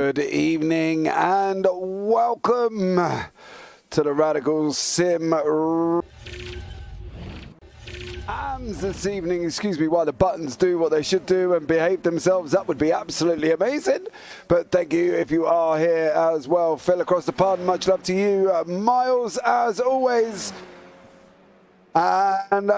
Good evening and welcome to the Radical Sim AMS this evening. Excuse me while the buttons do what they should do and behave themselves. That would be absolutely amazing. But thank you if you are here as well. Phil across the pond, much love to you. Miles as always. And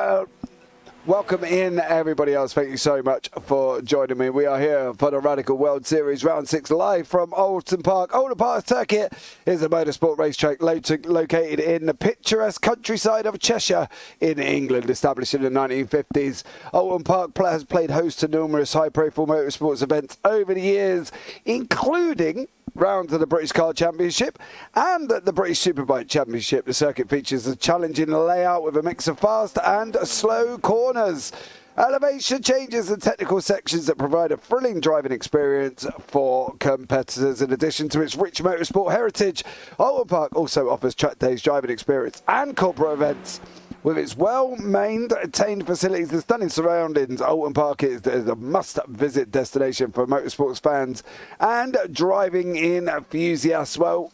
welcome in everybody else. Thank you so much for joining me. We are here for the Radical World Series Round 6 live from Oulton Park. Oulton Park Circuit is a motorsport racetrack located in the picturesque countryside of Cheshire in England, established in the 1950s. Oulton Park has played host to numerous high-profile motorsports events over the years, including rounds of the British Car Championship and the British Superbike Championship. The circuit features a challenging layout with a mix of fast and slow corners, elevation changes and technical sections that provide a thrilling driving experience for competitors. In addition to its rich motorsport heritage, Oulton Park also offers track days, driving experience and corporate events. With its well-maintained facilities and stunning surroundings, Oulton Park is a must-visit destination for motorsports fans and driving enthusiasts. Well,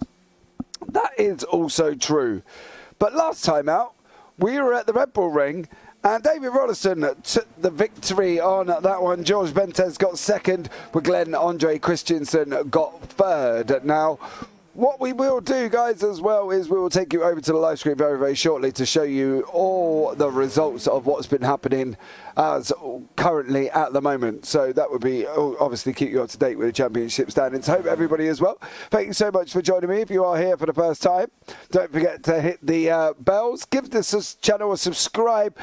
that is also true. But last time out, we were at the Red Bull Ring, and David Rollison took the victory on that one. George Bentes got second, with Glenn Andre Christensen got third. Now, what we will do, guys, as well, is we will take you over to the live screen very, very shortly to show you all the results of what's been happening as currently at the moment. So that would be, obviously, keep you up to date with the championship standings. Hope everybody as well. Thank you so much for joining me. If you are here for the first time, don't forget to hit the bells. Give this channel a subscribe.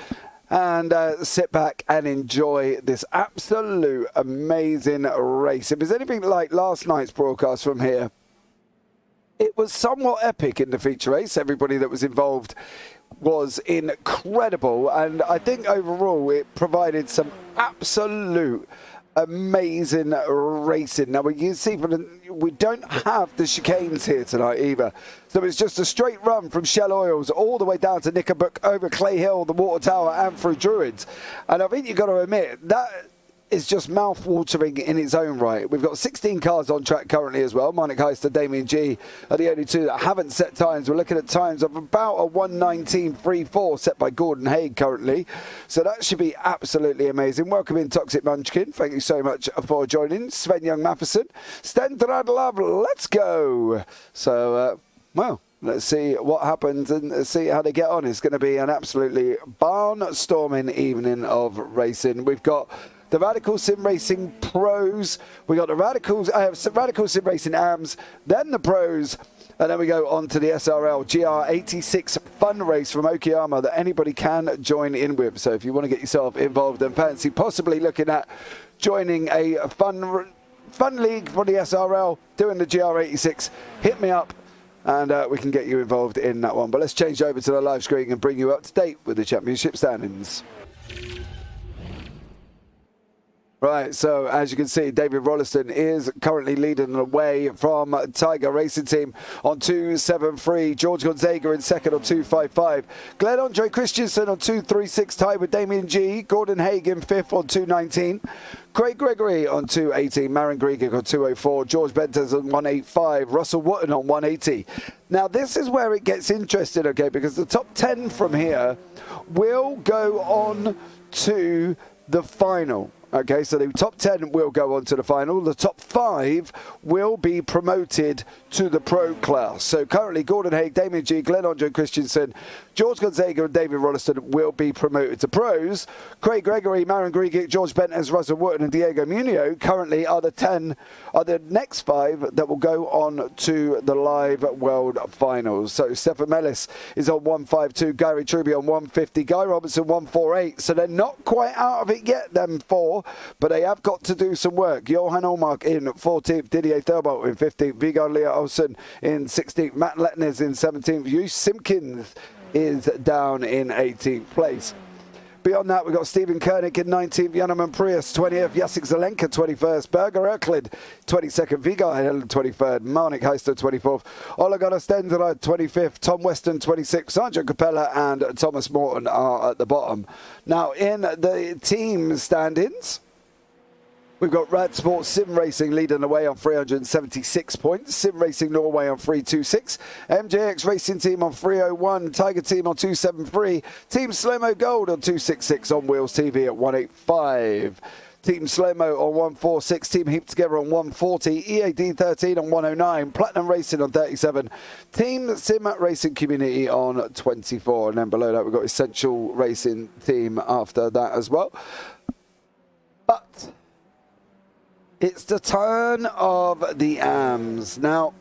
And sit back and enjoy this absolute amazing race. If there's anything like last night's broadcast from here, it was somewhat epic in the feature race. Everybody that was involved was incredible. And I think overall it provided some absolute amazing racing. Now, we can see we don't have the chicanes here tonight either. So it's just a straight run from Shell Oils all the way down to Knickerbock, over Clay Hill, the Water Tower and through Druids. And I think you've got to admit, that is just mouth-watering in its own right. We've got 16 cars on track currently as well. Monik Heister, Damien G are the only two that haven't set times. We're looking at times of about a 1:19.34 set by Gordon Haig currently. So that should be absolutely amazing. Welcome in, Toxic Munchkin. Thank you so much for joining. Sven Young Matheson. Stendrad Love, let's go. So, well, let's see what happens and see how they get on. It's going to be an absolutely barnstorming evening of racing. We've got the Radical Sim Racing Pros. We got the Radical Sim Racing AMS, then the Pros, and then we go on to the SRL GR86 fun race from Okayama that anybody can join in with. So if you want to get yourself involved and fancy possibly looking at joining a fun league for the SRL, doing the GR86, hit me up and we can get you involved in that one. But let's change over to the live screen and bring you up to date with the championship standings. Right, so as you can see, David Rollison is currently leading the way from Tiger Racing Team on 2.73. George Gonzaga in second on 2.55. Glenn Andre Christensen on 2.36, tied with Damien G. Gordon Haig in fifth on 2.19. Craig Gregory on 2.18. Marin Grieg on 2.04. George Bentes on 1.85. Russell Wotton on 1.80. Now, this is where it gets interesting, okay, because the top 10 from here will go on to the final. Okay, so the top 10 will go on to the final. The top 5 will be promoted to the pro class. So currently, Gordon Haig, Damien G, Glenn Andre Christensen, George Gonzaga and David Rollison will be promoted to pros. Craig Gregory, Marin Grieg, George Bentes, Russell Wotton and Diego Munio currently are the next 5 that will go on to the live world finals. So Stefan Mellis is on 152, Gary Truby on 150, Guy Robinson 148. So they're not quite out of it yet, them 4, but they have got to do some work. Johan Olmark in 14th, Didier Thurbolt in 15th, Vigard Lea Olsen in 16th, Matt Letnes in 17th, Hugh Simpkins is down in 18th place. Beyond that, we've got Stephen Koenig in 19th, Janeman Prius 20th, Jacek Zelenka 21st, Berger Erklid 22nd, Vigard Helen 23rd, Monik Heister 24th, Olagon Stendera 25th, Tom Weston 26th, Sandro Capella and Thomas Morton are at the bottom. Now, in the team standings, We've got Rad Sports Sim Racing leading the way on 376 points. Sim Racing Norway on 326. MJX Racing Team on 301. Tiger Team on 273. Team Slow-Mo Gold on 266. On Wheels TV at 185. Team Slow-Mo on 146, Team Heap Together on 140, EAD 13 on 109, Platinum Racing on 37, Team Sim Racing Community on 24, and then below that we've got Essential Racing Team after that as well. But it's the turn of the AMs. Now,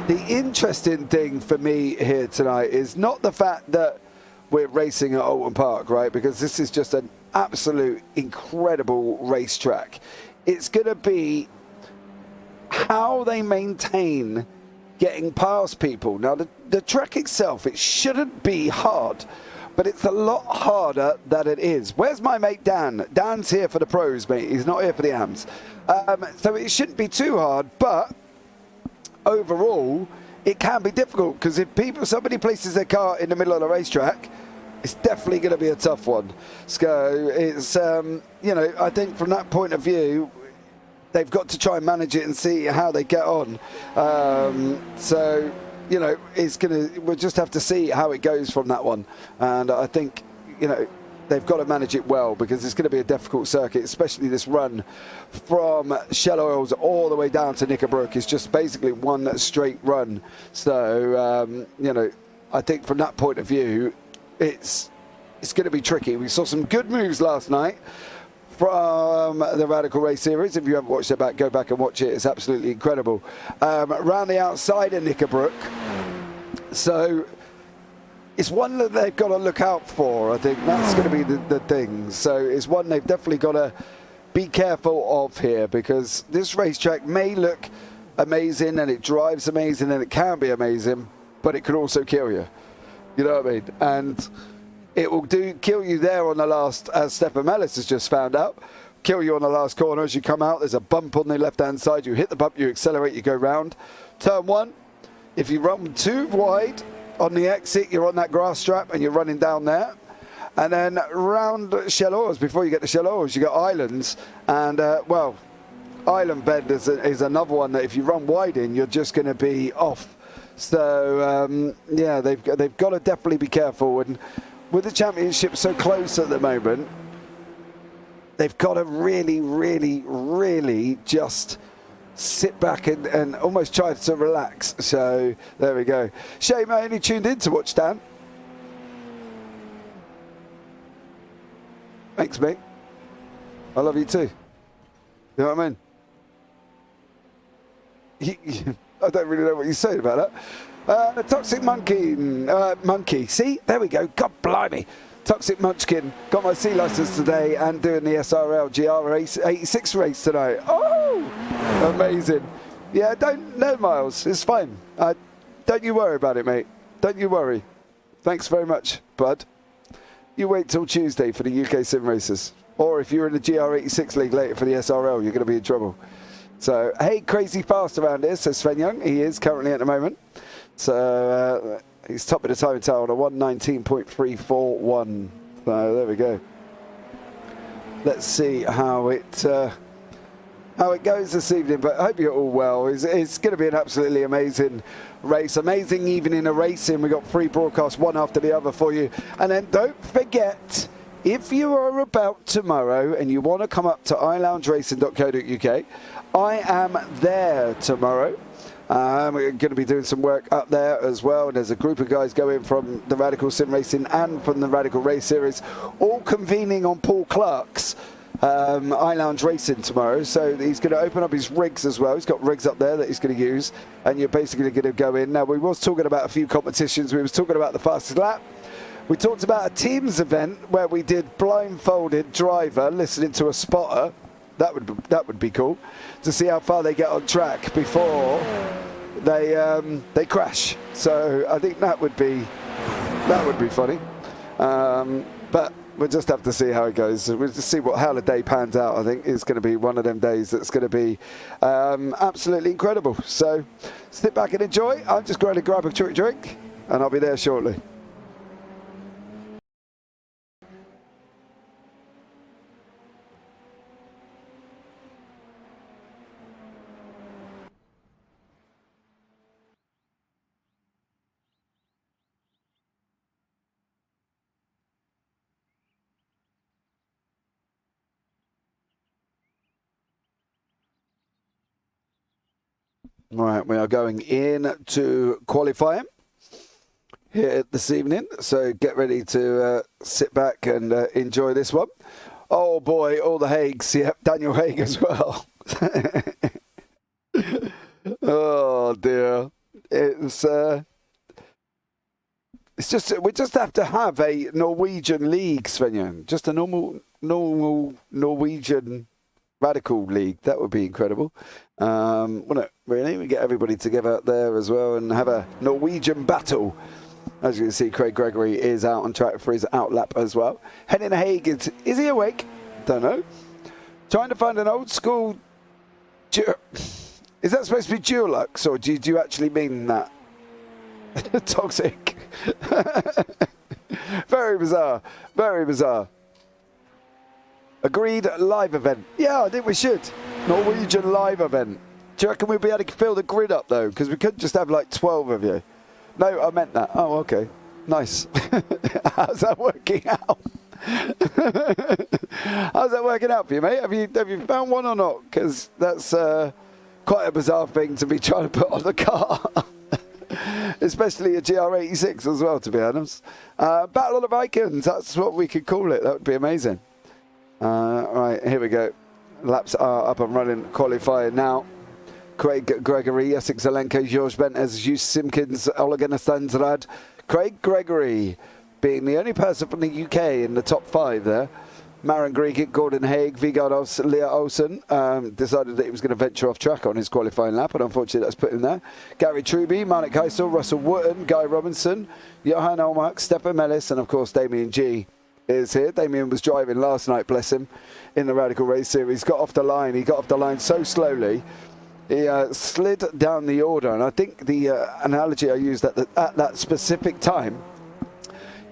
the interesting thing for me here tonight is not the fact that we're racing at Oulton Park, right? Because this is just an absolute incredible racetrack. It's going to be how they maintain getting past people. Now, the track itself, it shouldn't be hard, but it's a lot harder than it is. Where's my mate Dan? Dan's here for the pros, mate. He's not here for the AMs. So it shouldn't be too hard, but overall, it can be difficult because if somebody places their car in the middle of the racetrack, it's definitely going to be a tough one. So it's, you know, I think from that point of view, they've got to try and manage it and see how they get on. So, you know, we'll just have to see how it goes from that one. And I think, you know, they've got to manage it well because it's going to be a difficult circuit, especially this run from Shell Oils all the way down to Knickerbrook. It's just basically one straight run. So, you know, I think from that point of view, it's going to be tricky. We saw some good moves last night from the Radical Race Series. If you haven't watched it back, go back and watch it. It's absolutely incredible. Around the outside of Knickerbrook. So it's one that they've got to look out for. I think that's going to be the thing. So it's one they've definitely got to be careful of here because this racetrack may look amazing and it drives amazing and it can be amazing, but it could also kill you. You know what I mean? And it will kill you there on the last, as Stefan Mellis has just found out, kill you on the last corner as you come out. There's a bump on the left-hand side. You hit the bump, you accelerate, you go round. Turn one, if you run too wide on the exit, you're on that grass strap and you're running down there. And then round Shell Oils, before you get to Shell Oils, you got islands. And, well, Island Bend is another one that if you run wide in, you're just going to be off. So, yeah, they've got to definitely be careful. And with the championship so close at the moment, they've got to really, really, really just sit back and almost try to relax. So, there we go. Shame I only tuned in to watch Dan. Thanks, mate. I love you too. You know what I mean? I don't really know what you're saying about that. Toxic Monkey. See? There we go. God blimey. Toxic Munchkin. Got my C license today and doing the SRL GR86 race tonight. Oh! Amazing. Yeah, no, Miles. It's fine. Don't you worry about it, mate. Don't you worry. Thanks very much, bud. You wait till Tuesday for the UK sim races. Or if you're in the GR86 league later for the SRL, you're going to be in trouble. So, hey, crazy fast around here, says Sven Young. He is currently at the moment. So, he's top of the time total on a 119.341. So, there we go. Let's see how it goes this evening. But I hope you're all well. It's going to be an absolutely amazing race. Amazing evening of racing. We've got 3 broadcasts, one after the other for you. And then don't forget, if you are about tomorrow and you want to come up to iloungeracing.co.uk, I am there tomorrow. We're going to be doing some work up there as well. And there's a group of guys going from the Radical Sim Racing and from the Radical Race Series, all convening on Paul Clark's iLounge Racing tomorrow. So he's going to open up his rigs as well. He's got rigs up there that he's going to use. And you're basically going to go in. Now, we was talking about a few competitions. We was talking about the fastest lap. We talked about a teams event where we did blindfolded driver listening to a spotter. That would be cool to see how far they get on track before they crash. So I think that would be funny. But we'll just have to see how it goes. We'll just see how the day pans out. I think it's going to be one of them days that's going to be absolutely incredible. So sit back and enjoy. I'm just going to grab a drink and I'll be there shortly. Right, we are going into qualifying here this evening, so get ready to sit back and enjoy this one. Oh boy, all the Haigs, yep, Daniel Haig as well. Oh dear, it's just, we just have to have a Norwegian league, Svenja, just a normal Norwegian radical league. That would be incredible, wouldn't it? Really, we get everybody together out there as well and have a Norwegian battle. As you can see, Craig Gregory is out on track for his outlap as well. Henning Haig, is he awake? Don't know. Trying to find an old school. Is that supposed to be Dulux, or do you actually mean that? Toxic. Very bizarre. Very bizarre. Agreed live event. Yeah, I think we should. Norwegian live event. Do you reckon we'll be able to fill the grid up though? Because we could just have like 12 of you. No, I meant that. Oh, okay. Nice. How's that working out? How's that working out for you, mate? Have you found one or not? Because that's quite a bizarre thing to be trying to put on the car. Especially a GR86 as well, to be honest. Battle of the Icons, that's what we could call it. That would be amazing. Right, here we go. Laps are up and running, qualifying now. Craig Gregory, Jacek Zelenko, George Bentes, Hugh Simpkins, Ole Gunnar Stanzrad. Craig Gregory being the only person from the UK in the top 5 there. Maren Grieget, Gordon Haig, Vigard Leah Olsen decided that he was going to venture off track on his qualifying lap, and unfortunately that's put him there. Gary Truby, Marnik Heisel, Russell Wotton, Guy Robinson, Johan Olmark, Stefan Mellis, and of course Damien G is here. Damien was driving last night, bless him, in the Radical Race Series. Got off the line. He got off the line so slowly. He slid down the order, and I think the analogy I used at that specific time,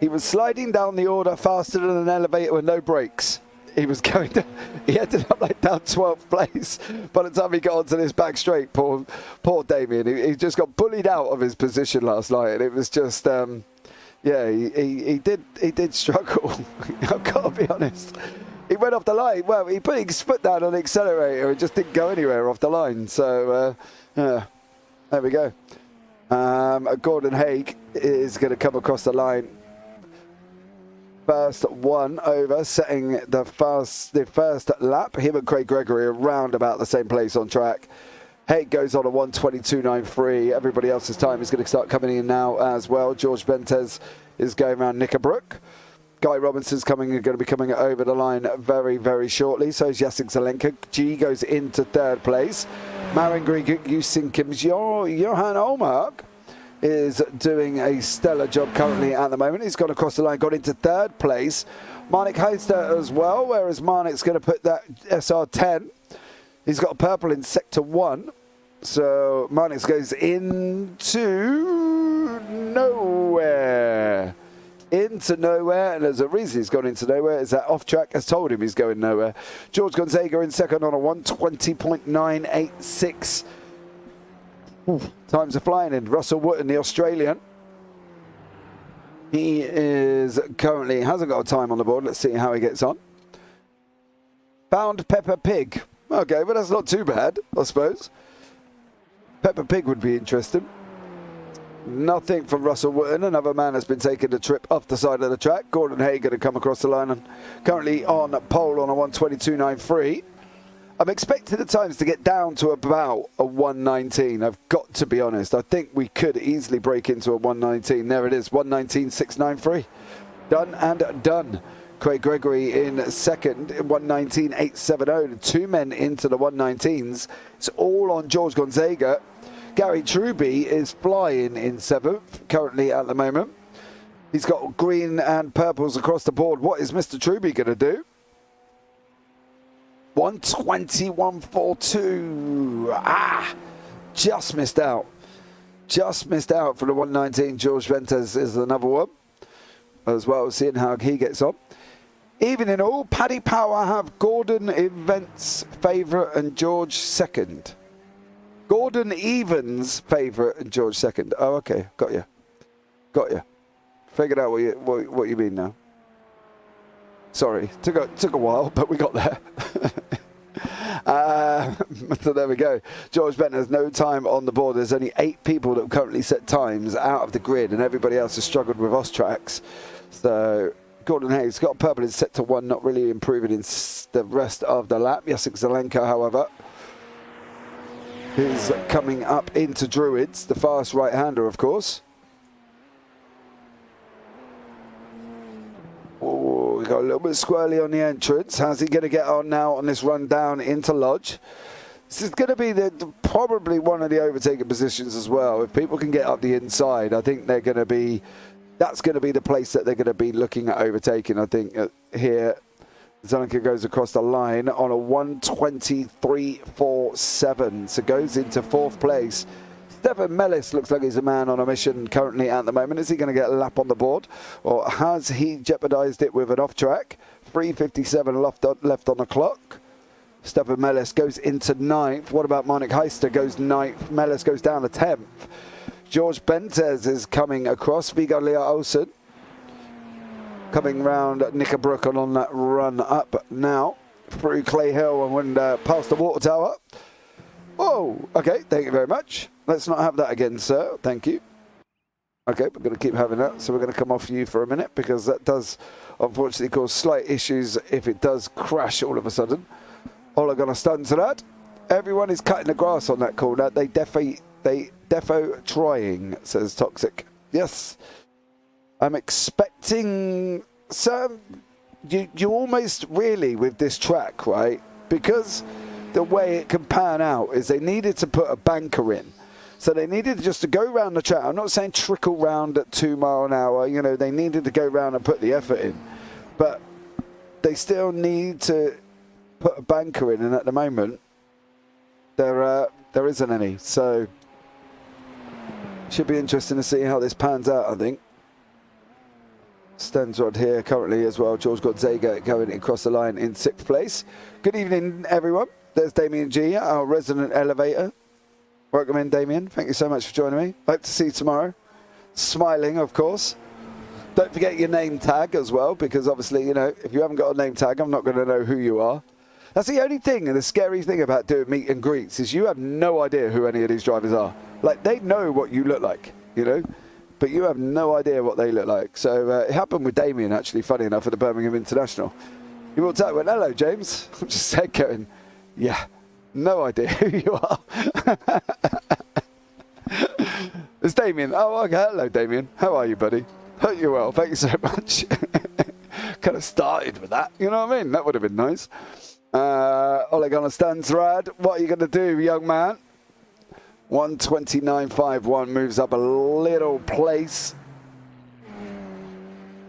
he was sliding down the order faster than an elevator with no brakes. He was going to, he ended up like down 12th place by the time he got onto this back straight. Poor Damien. He just got bullied out of his position last night, and it was just, yeah, he did struggle. I've got to be honest. He went off the line. Well, he put his foot down on the accelerator and just didn't go anywhere off the line. So, yeah, there we go. Gordon Haig is going to come across the line. First one over, setting the first lap. Him and Craig Gregory around about the same place on track. Haig goes on a 1:22.93. Everybody else's time is going to start coming in now as well. George Bentes is going around Knickerbrook. Guy Robinson's going to be coming over the line very, very shortly. So is Jacek Zelenko. G goes into 3rd place. Maren Grieget, Usin Kim's Johan Olmark is doing a stellar job currently at the moment. He's gone across the line, got into 3rd place. Marnik Heister as well, whereas Marnik's going to put that SR10. He's got a purple in Sector 1. So Marnik goes into nowhere. Into nowhere, and there's a reason he's gone into nowhere, is that off track has told him he's going nowhere. George Gonzaga in second on a 1:20.986. Times are flying in. Russell Wotton, the Australian. He is currently, hasn't got a time on the board. Let's see how he gets on. Found Peppa Pig. Okay, but that's not too bad, I suppose. Peppa Pig would be interesting. Nothing from Russell Wotton. Another man has been taking the trip off the side of the track. Gordon Haig going to come across the line and currently on pole on a 1:22.93. I'm expecting the times to get down to about a 1:19. I've got to be honest. I think we could easily break into a 1:19. There it is, 1:19.693. Done and done. Craig Gregory in second, 1:19.870. 2 men into the 1:19s. It's all on George Gonzaga. Gary Truby is flying in 7th currently at the moment. He's got green and purples across the board. What is Mr. Truby going to do? 1:21.42. Just missed out. Just missed out for the 1:19. George Bentes is another one as well, seeing how he gets on. Even in all, Paddy Power have Gordon Events favourite and George second. Gordon Evans favourite and George second. Oh, okay, got you. Got you. Figured out what you mean now. Sorry, took a while, but we got there. So there we go. George Bent has no time on the board. There's only 8 people that have currently set times out of the grid, and everybody else has struggled with Austrax. So Gordon Hayes got purple is set to 1, not really improving in the rest of the lap. Jacek Zelenko, however, is coming up into Druids, the fast right-hander, of course. Oh, we got a little bit squirrely on the entrance. How's he going to get on now on this run down into Lodge? This is going to be probably one of the overtaking positions as well. If people can get up the inside, I think they're going to be... That's going to be the place that they're going to be looking at overtaking, I think, here. Zelenko goes across the line on a 1:23.47, so goes into 4th place. Stefan Mellis looks like he's a man on a mission currently at the moment. Is he going to get a lap on the board, or has he jeopardised it with an off-track? 3:57 left on the clock. Stefan Mellis goes into 9th. What about Monik Heister? Goes 9th. Mellis goes down to 10th. George Bentes is coming across. Vigard Lea Olsen coming round Knickerbrook on that run up now through Clay Hill and past the water tower. Oh, okay, thank you very much. Let's not have that again, sir. Thank you. Okay, we're going to keep having that, so we're going to come off you for a minute because that does unfortunately cause slight issues if it does crash all of a sudden. Ola going to stun to that. Everyone is cutting the grass on that corner. They defo trying, says Toxic. Yes. I'm expecting some... You almost really, with this track, right? Because the way it can pan out is they needed to put a banker in. So they needed just to go around the track. I'm not saying trickle round at 2 miles an hour. You know, they needed to go round and put the effort in. But they still need to put a banker in. And at the moment, there isn't any. So should be interesting to see how this pans out, I think. Stensrod here currently as well. George Godzega going across the line in 6th place. Good evening, everyone. There's Damien G, our resident elevator. Welcome in, Damien. Thank you so much for joining me. Hope to see you tomorrow. Smiling, of course. Don't forget your name tag as well, because obviously, you know, if you haven't got a name tag, I'm not going to know who you are. That's the only thing, and the scary thing about doing meet and greets is you have no idea who any of these drivers are. Like, they know what you look like, you know, but you have no idea what they look like. So it happened with Damien, actually, funny enough, at the Birmingham International. He walked out and went, "Hello, James." I'm just said, going, "Yeah, no idea who you are." It's Damien. Oh, okay. Hello, Damien. How are you, buddy? Hope you're well. Thank you so much. Kind of started with that. You know what I mean? That would have been nice. Oleg on a Stansrad. What are you going to do, young man? 1:29.51 moves up a little place.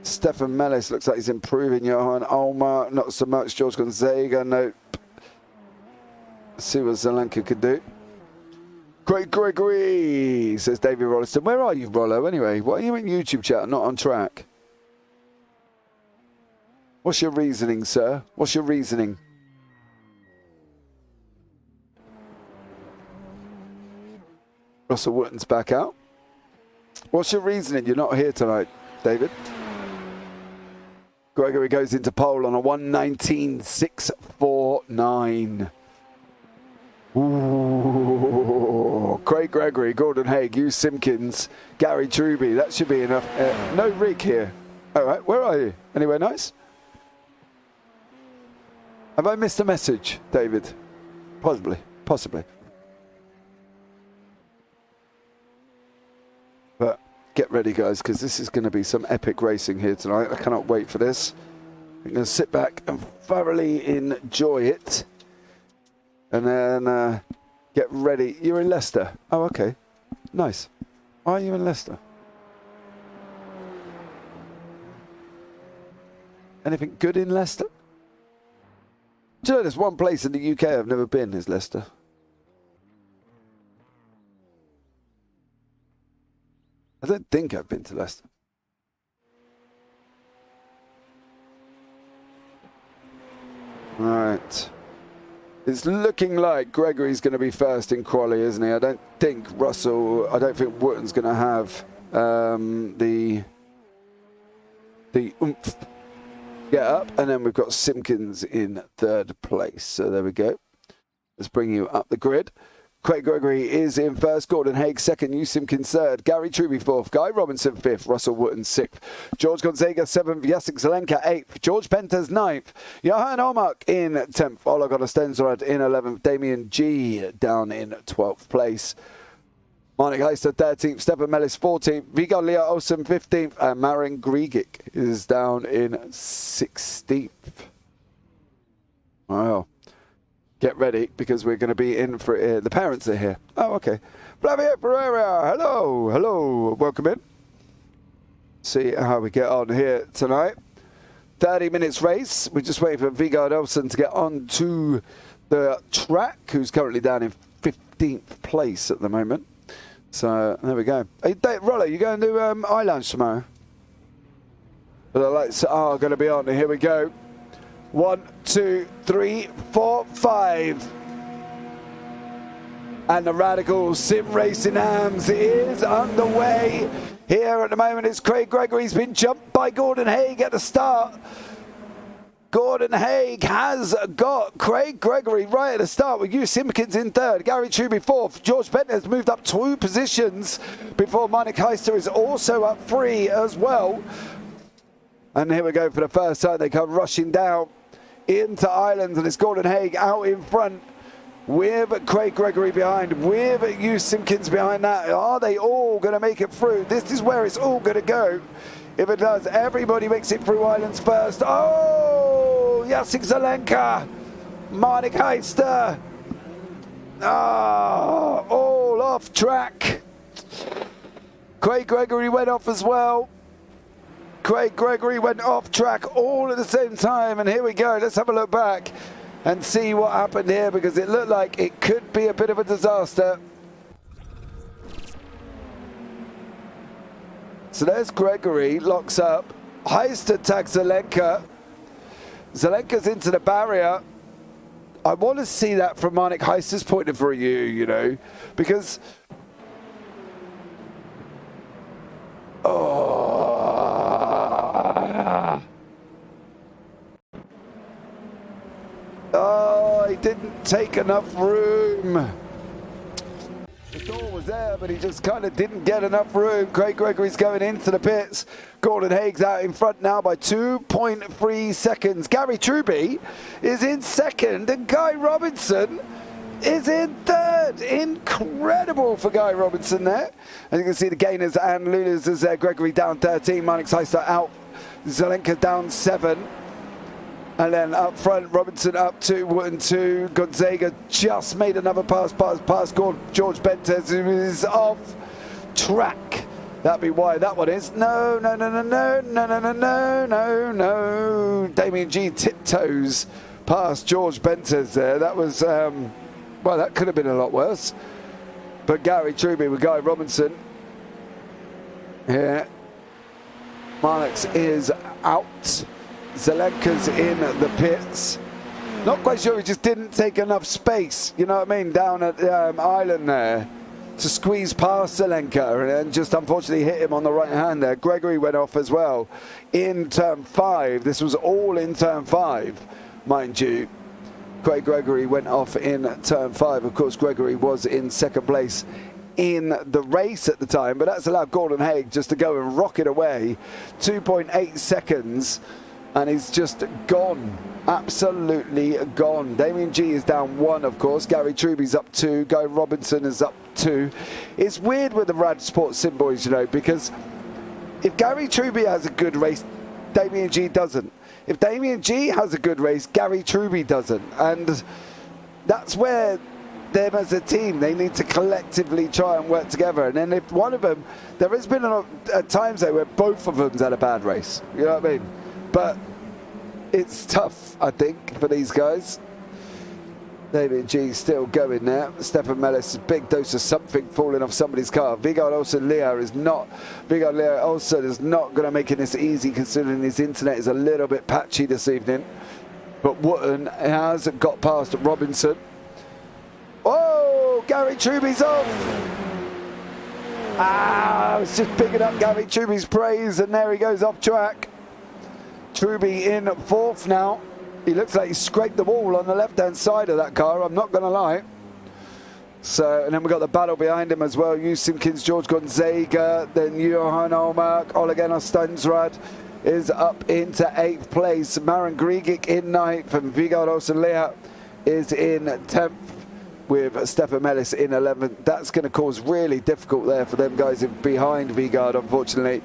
Stefan Mellis looks like he's improving. Johan Olmar, not so much. George Gonzaga, nope. Let's see what Zelenko could do. Craig Gregory, says David Rolliston. Where are you, Rollo, anyway? Why are you in YouTube chat, not on track? What's your reasoning, sir? What's your reasoning? Russell Wooten's back out. What's your reasoning? You're not here tonight, David. Gregory goes into pole on a 1:19.649. Ooh, Craig Gregory, Gordon Haig, Hugh Simpkins, Gary Truby. That should be enough. No rig here. All right, where are you? Anywhere nice? Have I missed a message, David? Possibly, possibly. But get ready, guys, because this is going to be some epic racing here tonight. I cannot wait for this. I'm going to sit back and thoroughly enjoy it. And then get ready. You're in Leicester. Oh, okay. Nice. Why are you in Leicester? Anything good in Leicester? Do you know there's one place in the UK I've never been is Leicester? I don't think I've been to Leicester. All right. It's looking like Gregory's going to be first in quali, isn't he? I don't think I don't think Wooten's going to have the oomph get up. And then we've got Simpkins in 3rd place. So there we go. Let's bring you up the grid. Craig Gregory is in first, Gordon Haig second, Hugh Simpkins third, Gary Truby fourth, Guy Robinson fifth, Russell Wooten sixth, George Gonzaga seventh, Jacek Zelenka eighth, George Pentas ninth, Johan Olmark in 10th, Ola Stensrad in 11th, Damien G down in 12th place. Marnik Heister 13th, Stefan Mellis 14th, Viggo Lea Olsen 15th, and Marin Grigic is down in 16th. Wow. Get ready, because we're going to be in for the parents are here. Oh, okay. Flavio Pereira, hello, hello, welcome in. See how we get on here tonight. 30 minutes race. We're just waiting for Viggo Olsen to get onto the track, who's currently down in 15th place at the moment. So there we go. Hey, Rollo, you going to do eye lounge tomorrow? The lights are going to be on. Here we go. 1, 2, 3, 4, 5. And the Radical Sim Racing Hams is underway. Here at the moment is Craig Gregory's been jumped by Gordon Haig at the start. Gordon Haig has got Craig Gregory right at the start with Hugh Simpkins in third, Gary Truby fourth. George Benton has moved up 2 positions before Marnik Heister is also up 3 as well. And here we go for the first time. They come rushing down into Ireland, and it's Gordon Haig out in front with Craig Gregory behind, with Hugh Simpkins behind that. Are they all going to make it through? This is where it's all going to go. If it does, everybody makes it through Ireland's first. Oh, Jacek Zelenka, Marnik Heister. Oh, all off track. Craig Gregory went off as well. Craig Gregory went off track all at the same time, and here we go. Let's have a look back and see what happened here, because it looked like it could be a bit of a disaster. So there's Gregory, locks up. Heister tags Zelenka. Zelenka's into the barrier. I want to see that from Marnik Heister's point of view, you know, because... Oh, he didn't take enough room. The door was there, but he just kind of didn't get enough room. Craig Gregory's going into the pits. Gordon Haig's out in front now by 2.3 seconds. Gary Truby is in second, and Guy Robinson is in third. Incredible for Guy Robinson there. And you can see the gainers and losers as Gregory down 13, Marnik Heister out, Zelenka down 7. And then up front, Robinson up 2, Wooten 2. Gonzaga just made another pass George Bentes, who is off track. That'd be why that one is. No. Damien G tiptoes past George Bentes there. That was, well, that could have been a lot worse. But Gary Truby with Guy Robinson. Here. Marnik's is out. Zelenka's in the pits. Not quite sure, he just didn't take enough space, you know what I mean, down at Ireland there to squeeze past Zelenka, and just unfortunately hit him on the right hand there. Gregory went off as well in turn 5. This was all in turn 5, mind you. Craig Gregory went off in turn 5. Of course, Gregory was in second place in the race at the time, but that's allowed Gordon Haig just to go and rocket away. 2.8 seconds. And he's just gone, absolutely gone. Damien G is down 1, of course. Gary Truby's up 2. Guy Robinson is up 2. It's weird with the Rad Sports Sim boys, you know, because if Gary Truby has a good race, Damien G doesn't. If Damien G has a good race, Gary Truby doesn't. And that's where them as a team, they need to collectively try and work together. And then if one of them, there has been times there where both of them's had a bad race. You know what I mean? But it's tough, I think, for these guys. David G still going there. Stefan Mellis, big dose of something falling off somebody's car. Viggo Olsen is not going to make it this easy, considering his internet is a little bit patchy this evening. But Wooten has got past Robinson. Oh, Gary Truby's off. I was just picking up Gary Truby's praise, and there he goes off track. Truby in 4th now. He looks like he scraped the wall on the left-hand side of that car, I'm not going to lie. So, and then we've got the battle behind him as well. Hugh Simpkins, George Gonzaga, then Johan Olmark, Ole Gunnar Stensrud is up into 8th place. Maren Grigic in 9th, and Vigard Olsen-Lea is in 10th with Stefan Mellis in 11th. That's going to cause really difficult there for them guys behind Vigard, unfortunately,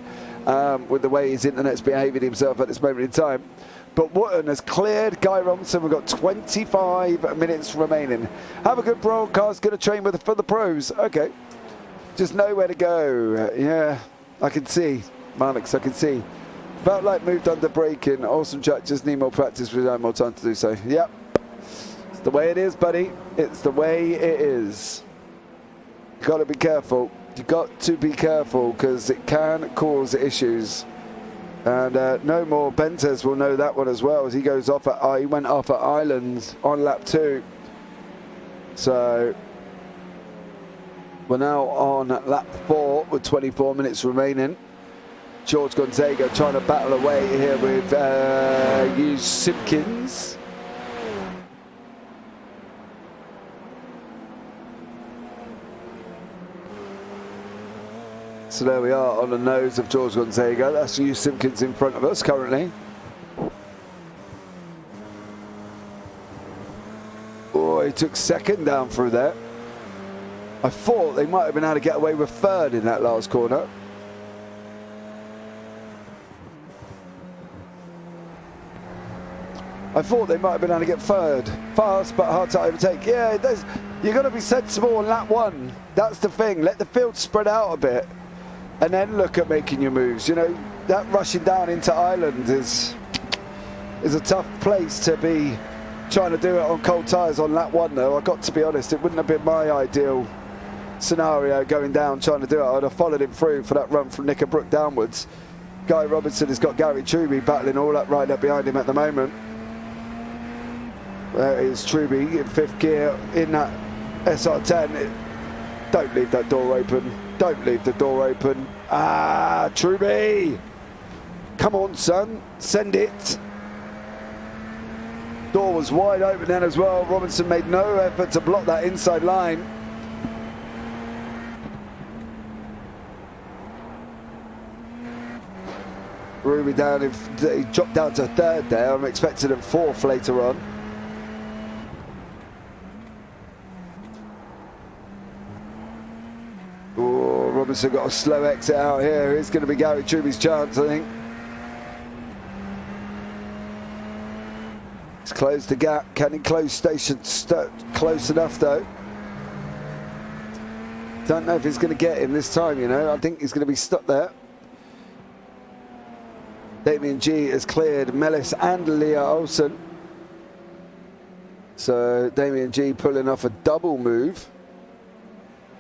with the way his internet's behaving himself at this moment in time. But Wootton has cleared Guy Robinson. We've got 25 minutes remaining. Have a good broadcast. Going to train for the pros. Okay. Just know where to go. Yeah, I can see. Marnix, I can see. Felt like moved under braking. Awesome track. Just need more practice with no more time to do so. Yep. It's the way it is, buddy. It's the way it is. You've got to be careful. You've got to be careful because it can cause issues. And no more. Bentes will know that one as well as he goes off at. He went off at Islands on lap 2. So we're now on lap 4 with 24 minutes remaining. George Gonzaga trying to battle away here with Hugh Simpkins. So there we are on the nose of George Gonzaga. That's Hugh Simpkins in front of us currently. Oh, he took second down through there. I thought they might have been able to get away with third in that last corner. I thought they might have been able to get third. Fast but hard to overtake. Yeah, you've got to be sensible on lap 1. That's the thing. Let the field spread out a bit. And then look at making your moves. You know, that rushing down into Ireland is a tough place to be trying to do it on cold tyres on lap 1 though. I've got to be honest, it wouldn't have been my ideal scenario going down trying to do it. I'd have followed him through for that run from Knickerbrook downwards. Guy Robinson has got Gary Truby battling all up right up behind him at the moment. There is Truby in 5th gear in that SR10. Don't leave that door open. Don't leave the door open. Ah, Truby! Come on, son. Send it. Door was wide open then as well. Robinson made no effort to block that inside line. Ruby down, he dropped down to 3rd there. I'm expecting him 4th later on. Oh, Robinson got a slow exit out here. It's going to be Gary Truby's chance, I think. He's closed the gap. Can he close station close enough though? Don't know if he's going to get him this time, you know. I think he's going to be stuck there. Damien G has cleared Mellis and Leah Olsen. So Damien G pulling off a double move.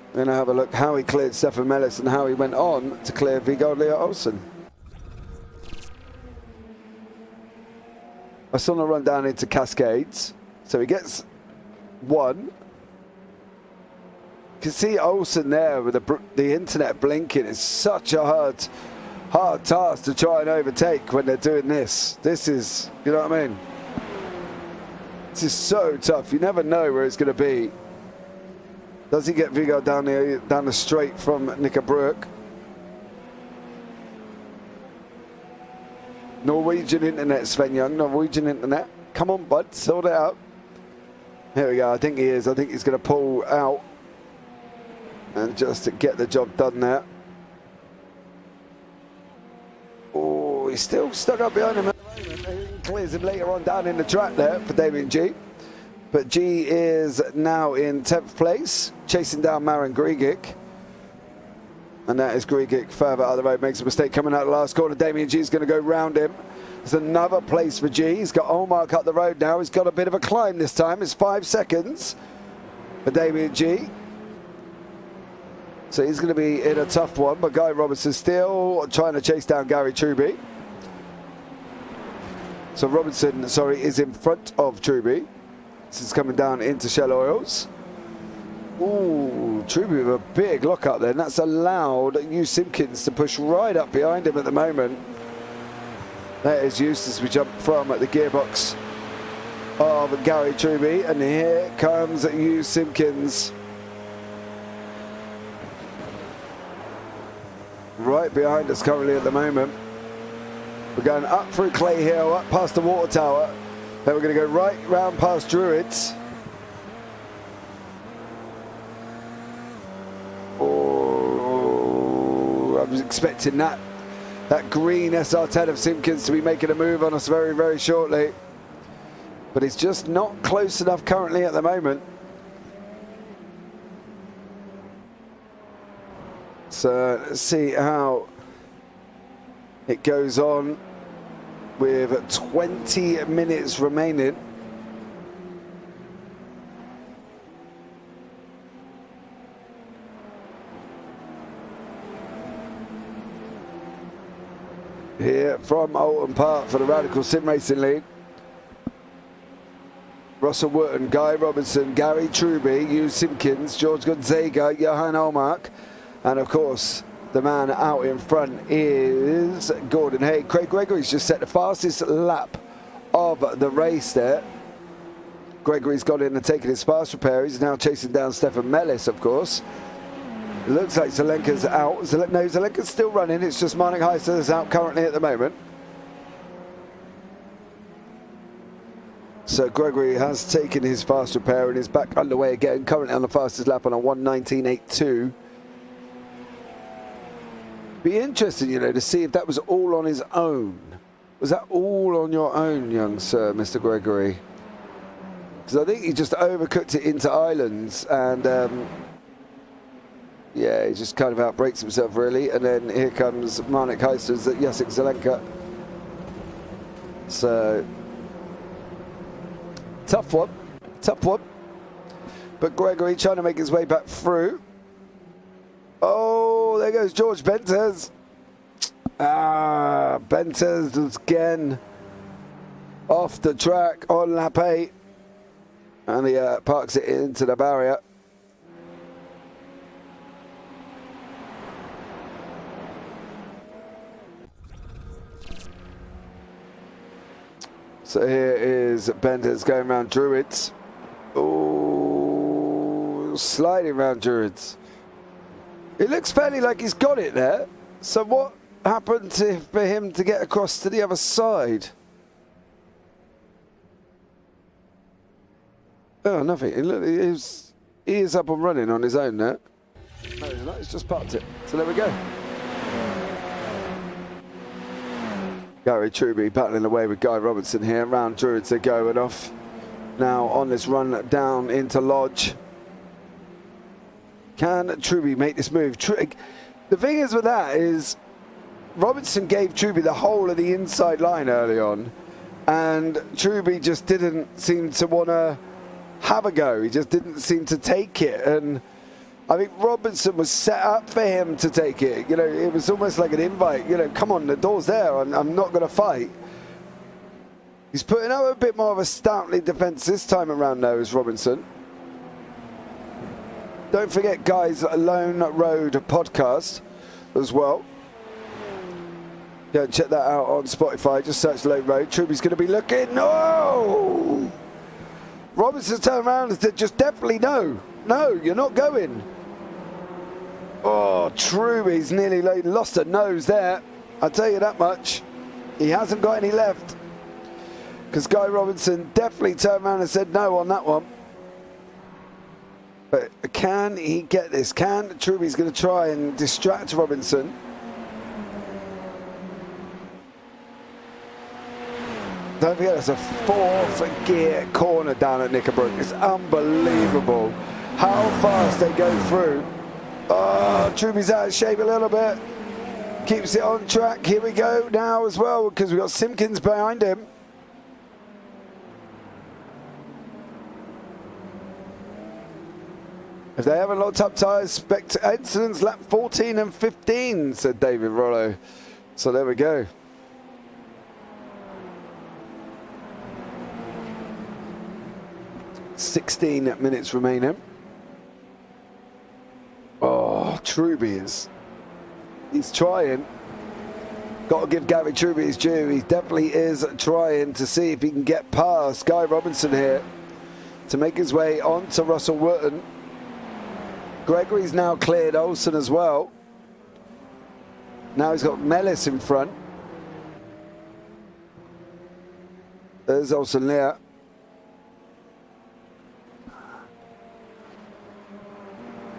We're going to have a look how he cleared Stefan Mellis and how he went on to clear Vigard Leah Olsen. I saw him run down into Cascades. So he gets 1. You can see Olsen there with the internet blinking. It's such a hard task to try and overtake when they're doing this. This is, you know what I mean? This is so tough. You never know where it's going to be. Does he get Vigard down the straight from Knickerbrook? Norwegian internet, Sven Young. Norwegian internet. Come on, bud. Sort it out. Here we go. I think he is. I think he's going to pull out and just to get the job done there. Oh, he's still stuck up behind him at the moment. He clears him later on down in the track there for Damien G. But G is now in 10th place, chasing down Maren Grigic. And that is Grigic further out of the road, makes a mistake coming out of the last corner. Damien G is going to go round him. There's another place for G. He's got Olmark up the road now. He's got a bit of a climb this time. It's 5 seconds for Damien G. So he's going to be in a tough one, but Guy Robinson still trying to chase down Gary Truby. So Robinson, sorry, is in front of Truby. This is coming down into Shell Oils. Ooh, Truby with a big lock up there. And that's allowed Hugh Simpkins to push right up behind him at the moment. That is Eustace. We jump from the gearbox of Gary Truby, and here comes Hugh Simpkins. Right behind us currently at the moment. We're going up through Clay Hill, up past the water tower. Then we're going to go right round past Druids. Oh, I was expecting that green SR10 of Simpkins to be making a move on us very, very shortly. But it's just not close enough currently at the moment. So let's see how it goes on with 20 minutes remaining. Here from Oulton Park for the Radical Sim Racing League. Russell Wootton, Guy Robinson, Gary Truby, Hugh Simpkins, George Gonzaga, Johan Olmark, and of course the man out in front is Gordon Hay. Craig Gregory's just set the fastest lap of the race there. Gregory's got in and taken his fast repair. He's now chasing down Stefan Mellis, of course. It looks like Zelenka's out. No, Zelenka's still running. It's just Marnik Heister that's out currently at the moment. So Gregory has taken his fast repair and is back underway again, currently on the fastest lap on a 1:19.82. Be interesting, you know, to see if that was all on his own. Was that all on your own, young sir, Mr. Gregory? Because I think he just overcooked it into islands and, yeah, he just kind of outbreaks himself, really. And then here comes Marnik Heister's at Jacek Zelenka. So, tough one. But Gregory trying to make his way back through. Oh, there goes George Benters. Benters again off the track on lap 8. And he parks it into the barrier. So here is Benders going around Druids. Oh, sliding around Druids. It looks fairly like he's got it there. So what happened for him to get across to the other side? Oh, nothing. He is up and running on his own there. No, he's not. He's just parked it. So there we go. Gary Truby battling away with Guy Robinson here. Round Druids are going off. Now on this run down into Lodge. Can Truby make this move? The thing is with that is Robinson gave Truby the whole of the inside line early on. And Truby just didn't seem to want to have a go. He just didn't seem to take it. And I think Robinson was set up for him to take it. You know, it was almost like an invite. You know, come on, the door's there. I'm not going to fight. He's putting up a bit more of a stoutly defence this time around, though, is Robinson. Don't forget, guys, Lone Road podcast as well. Go and check that out on Spotify. Just search Lone Road. Truby's going to be looking. No! Robinson's turned around and said, just definitely no. No, you're not going. Oh, Truby's nearly lost a nose there. I'll tell you that much. He hasn't got any left. Because Guy Robinson definitely turned around and said no on that one. But can he get this? Truby's going to try and distract Robinson. Don't forget, it's a 4th gear corner down at Knickerbrook. It's unbelievable how fast they go through. Oh, Truby's out of shape a little bit. Keeps it on track. Here we go now as well, because we've got Simpkins behind him. If they haven't locked up tyres, expect incidents lap 14 and 15, said David Rollo. So there we go. $16 minutes remaining. Oh, Truby he's trying. Got to give Gary Truby his due. He definitely is trying to see if he can get past Guy Robinson here to make his way on to Russell Wootton. Gregory's now cleared Olsen as well. Now he's got Mellis in front. There's Olsen there.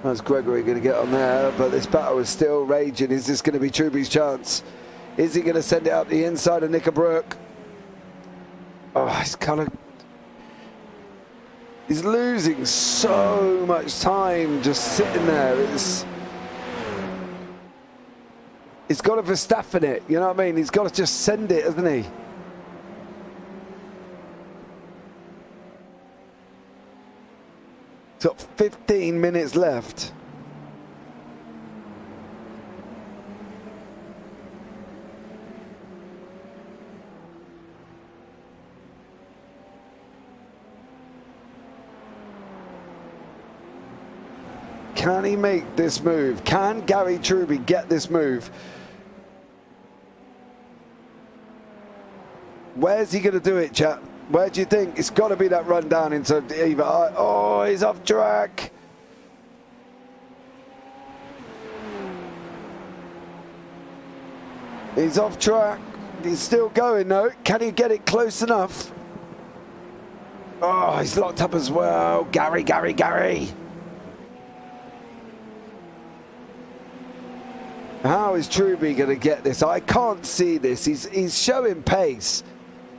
How's Gregory going to get on there? But this battle is still raging. Is this going to be Truby's chance? Is he going to send it up the inside of Knickerbrook? Oh, he's kind of... He's losing so much time just sitting there. He's got to Verstappen it, you know what I mean? He's got to just send it, hasn't he? He's got 15 minutes left. Can he make this move? Can Gary Truby get this move? Where's he going to do it, chap? Where do you think? It's got to be that run down into either. Oh, he's off track. He's off track. He's still going though. Can he get it close enough? Oh, he's locked up as well. Gary. How is Truby going to get this? I can't see this. He's showing pace.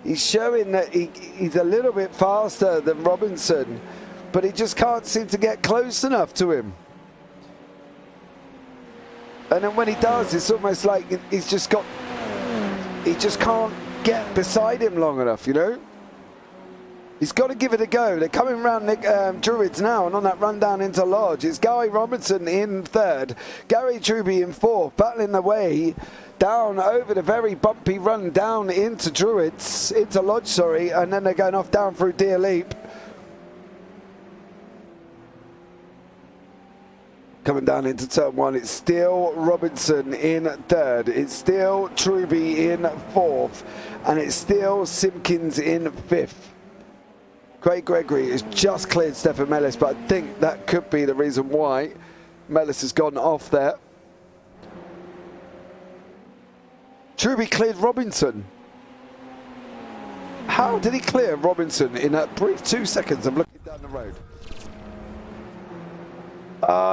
He's showing that he's a little bit faster than Robinson, but he just can't seem to get close enough to him. And then when he does, it's almost like he just can't get beside him long enough, you know? He's got to give it a go. They're coming around Druids now, and on that run down into Lodge, it's Guy Robinson in third, Gary Truby in fourth, battling the way down over the very bumpy run down into Druids, into Lodge, sorry, and then they're going off down through Deer Leap. Coming down into turn one, it's still Robinson in third, it's still Truby in fourth, and it's still Simpkins in fifth. Craig Gregory has just cleared Stefan Mellis, but I think that could be the reason why Mellis has gone off there. Truby cleared Robinson. How did he clear Robinson in that brief 2 seconds of looking down the road?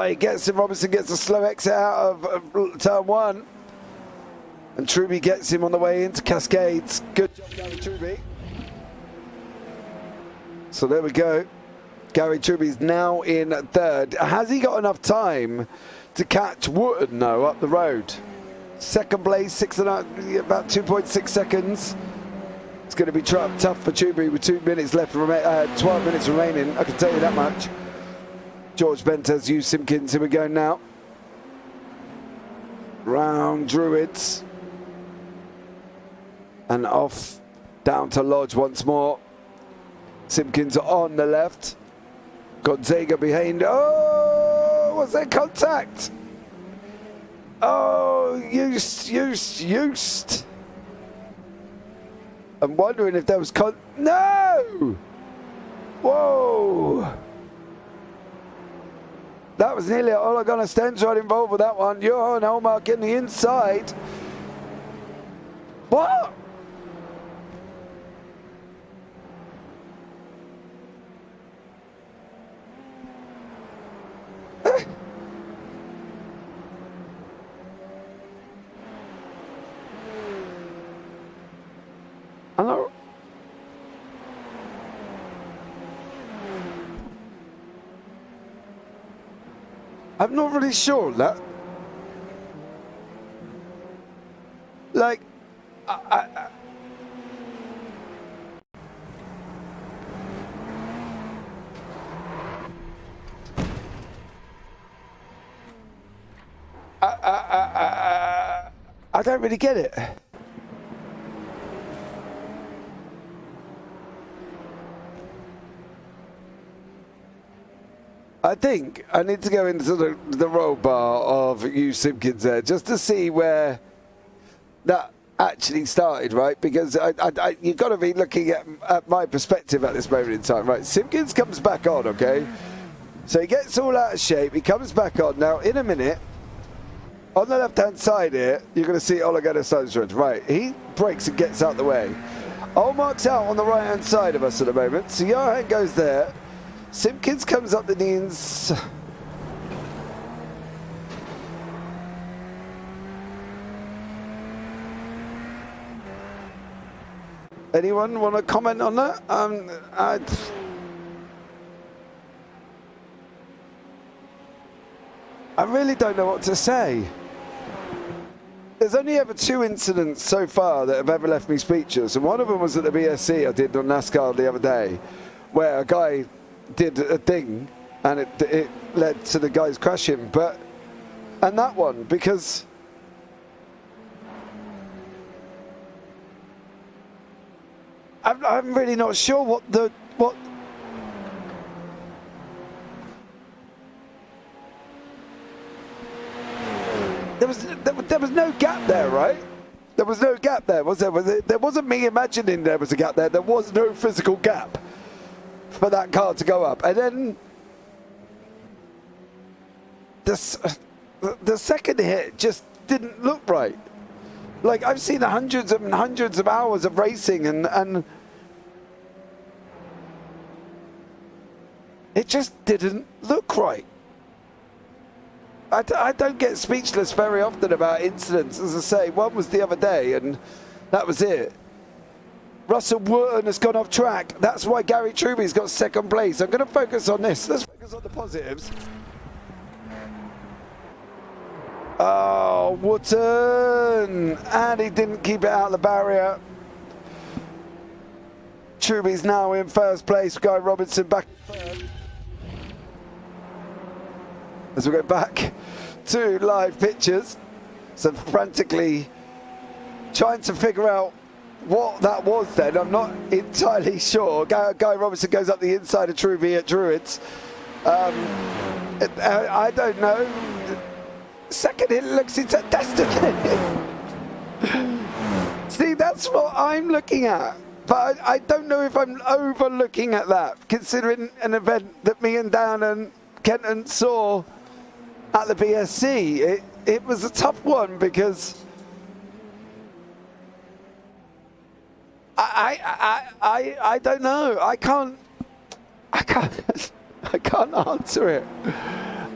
He gets him. Robinson gets a slow exit out of turn one. And Truby gets him on the way into Cascades. Good job, Gary Truby. So there we go. Gary Truby's now in third. Has he got enough time to catch Wootton, though, up the road? Second place, about 2.6 seconds. It's going to be tough for Truby with 2 minutes left, 12 minutes remaining. I can tell you that much. George Bentes, Hugh Simpkins, here we go now. Round Druids. And off down to Lodge once more. Simpkins on the left. Gonzaga behind. Oh, was there contact? Oh, used. I'm wondering if there was no! Whoa! That was nearly all I got a stand shot involved with that one. Johan Olmark getting the inside. What? I'm not really sure that. Like, I don't really get it. I think I need to go into the roll bar of Hugh Simpkins there just to see where that actually started, right? Because you've got to be looking at my perspective at this moment in time, right? Simpkins comes back on, okay? So he gets all out of shape. He comes back on. Now, in a minute, on the left-hand side here, you're going to see Ole Gunnar Solskjaer. Right, he breaks and gets out the way. Olmark's out on the right-hand side of us at the moment. So Johan goes there. Simpkins comes up the knees. Anyone want to comment on that? I really don't know what to say. There's only ever 2 incidents so far that have ever left me speechless, and one of them was at the BSC I did on NASCAR the other day, where a guy did a thing and it led to the guys crashing. And that one, because I'm really not sure what there was no gap there, right? There was no gap there, was there? There wasn't me imagining there was a gap there. There was no physical gap for that car to go up. And then the second hit just didn't look right. Like, I've seen hundreds and hundreds of hours of racing, and it just didn't look right. I don't get speechless very often about incidents. As I say, one was the other day, and that was it. Russell Wootton has gone off track. That's why Gary Truby's got 2nd place. I'm going to focus on this. Let's focus on the positives. Oh, Wootton! And he didn't keep it out of the barrier. Truby's now in 1st place. Guy Robinson back in 3rd. As we go back to live pictures, so frantically trying to figure out what that was then. I'm not entirely sure. Guy Robinson goes up the inside of Truby at Druids. I don't know. Second, it looks into destiny. See, that's what I'm looking at. But I don't know if I'm overlooking at that, considering an event that me and Dan and Kenton saw at the BSC. It was a tough one because I don't know. I can't answer it.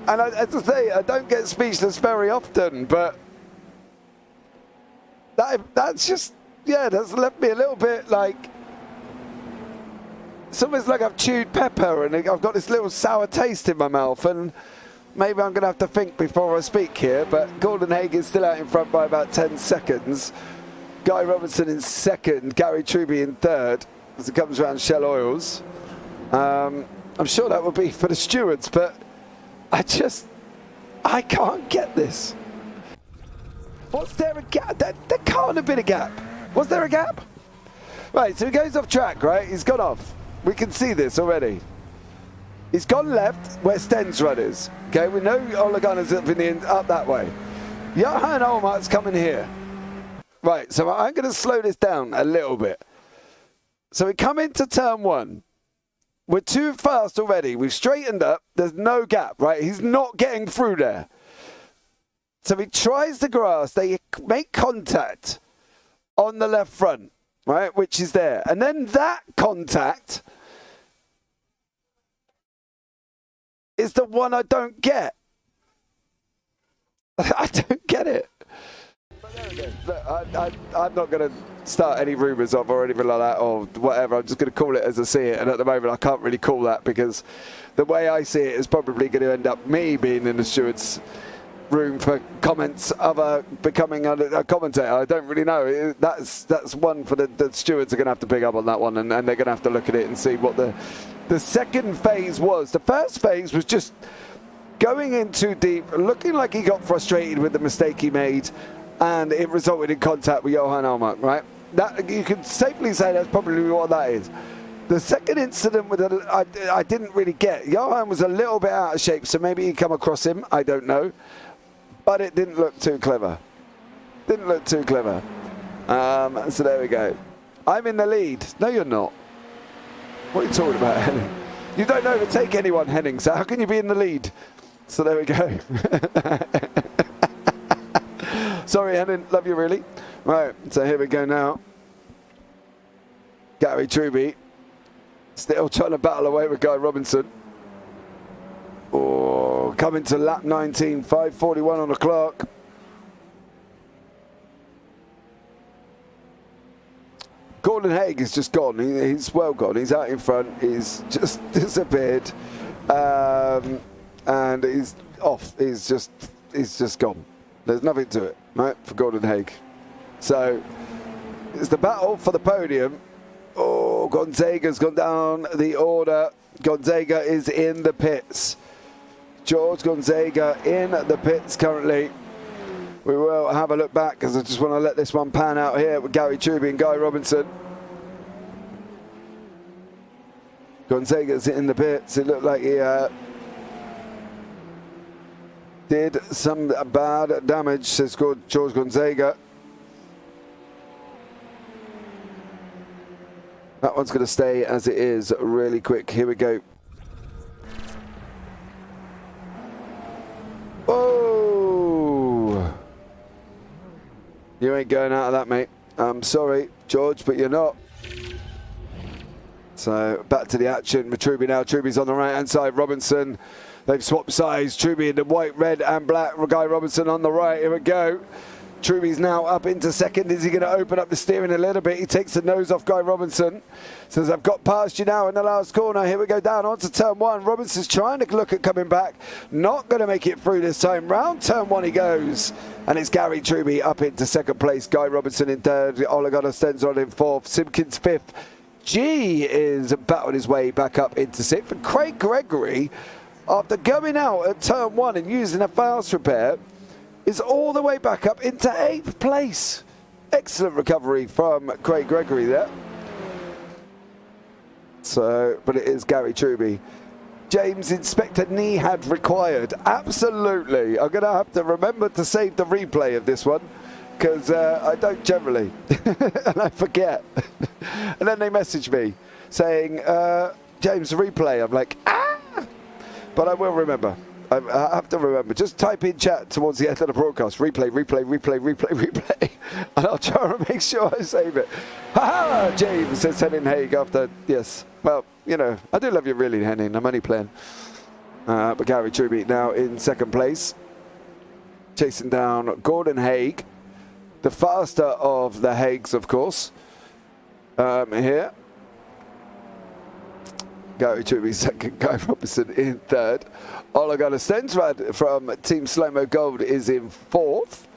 And as I say, I don't get speechless very often, but that's just, yeah, that's left me a little bit like, it's almost like I've chewed pepper and I've got this little sour taste in my mouth, and maybe I'm going to have to think before I speak here. But Gordon Hagen's still out in front by about 10 seconds. Guy Robinson in 2nd, Gary Truby in 3rd as it comes around Shell Oils. I'm sure that will be for the stewards, but I can't get this. Was there a gap? There can't have been a gap. Was there a gap? Right, so he goes off track, right? He's gone off. We can see this already. He's gone left where Sten's run is. Okay, we know Ole Gunnar's up that way. Johan Olmark's coming here. Right, so I'm going to slow this down a little bit. So we come into turn 1. We're too fast already. We've straightened up. There's no gap, right? He's not getting through there. So he tries the grass. They make contact on the left front, right, which is there. And then that contact is the one I don't get. I don't get it. But there we go. Look, I'm not going to start any rumours of or anything like that or whatever. I'm just going to call it as I see it. And at the moment, I can't really call that because the way I see it is probably going to end up me being in the stewards' room for comments of becoming a commentator. I don't really know. That's one for the stewards are going to have to pick up on that one, and they're going to have to look at it and see what the second phase was. The first phase was just going in too deep, looking like he got frustrated with the mistake he made, and it resulted in contact with Johan Olmark, right? That you could safely say that's probably what that is. The second incident with I didn't really get. Johan was a little bit out of shape, so maybe he come across him. I don't know. But it didn't look too clever. Didn't look too clever. So there we go. I'm in the lead. No, you're not. What are you talking about, Henning? You don't overtake anyone, Henning, so how can you be in the lead? So there we go. Sorry, Henning. Love you, really. Right, so here we go now. Gary Truby still trying to battle away with Guy Robinson. Oh, coming to lap 19, 5:41 on the clock. Gordon Haig is just gone. He's well gone. He's out in front. He's just disappeared, and he's off. He's just gone. There's nothing to it, right, for Gordon Haig. So it's the battle for the podium. Oh, Gonzaga's gone down the order. Gonzaga is in the pits. George Gonzaga in the pits currently. We will have a look back because I just want to let this one pan out here with Gary Truby and Guy Robinson. Gonzaga's in the pits. It looked like he did some bad damage, says George Gonzaga. That one's going to stay as it is really quick. Here we go. Oh! You ain't going out of that, mate. I'm sorry, George, but you're not. So back to the action with Truby now. Truby's on the right-hand side. Robinson, they've swapped sides. Truby in the white, red and black. Guy Robinson on the right. Here we go. Truby's now up into second. Is he going to open up the steering a little bit? He takes the nose off Guy Robinson. Says, I've got past you now in the last corner. Here we go down onto turn one. Robinson's trying to look at coming back. Not going to make it through this time. Round turn one he goes. And it's Gary Truby up into second place. Guy Robinson in third. Olegana Stenzon in fourth. Simpkins fifth. G is battling his way back up into sixth. And Craig Gregory, after going out at turn one and using a fast repair, is all the way back up into 8th place. Excellent recovery from Craig Gregory there. So, but it is Gary Truby. James, Inspector Nihad required. Absolutely. I'm going to have to remember to save the replay of this one because I don't generally. And I forget. And then they message me saying, James, replay. I'm like, ah! But I will remember. I have to remember. Just type in chat towards the end of the broadcast. Replay, replay, replay, replay, replay. And I'll try to make sure I save it. Ha-ha! James says Henning Haig after, yes. Well, you know, I do love you really, Henning. I'm only playing. But Gary Truby now in second place. Chasing down Gordon Haig. The faster of the Haigs, of course. Here. Gary Truby second, Guy Robinson in third. Olegana Stensrad from Team Slow-Mo Gold is in fourth.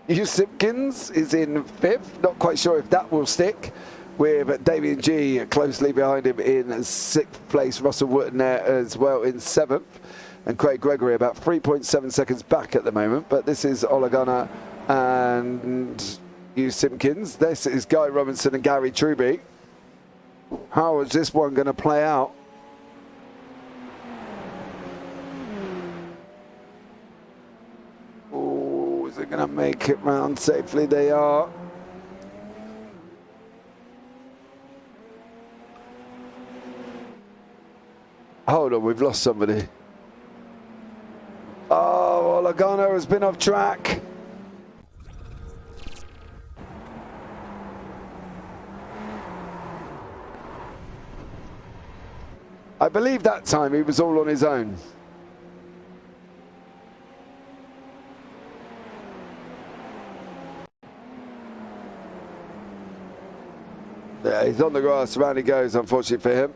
Hugh Simpkins is in fifth. Not quite sure if that will stick. With Damien G closely behind him in sixth place. Russell Wooten there as well in seventh. And Craig Gregory about 3.7 seconds back at the moment. But this is Olegana and Hugh Simpkins. This is Guy Robinson and Gary Truby. How is this one going to play out? Oh, is it going to make it round safely? They are. Hold on, we've lost somebody. Oh, Olegana has been off track. I believe that time he was all on his own. Yeah, he's on the grass, around he goes, unfortunately for him.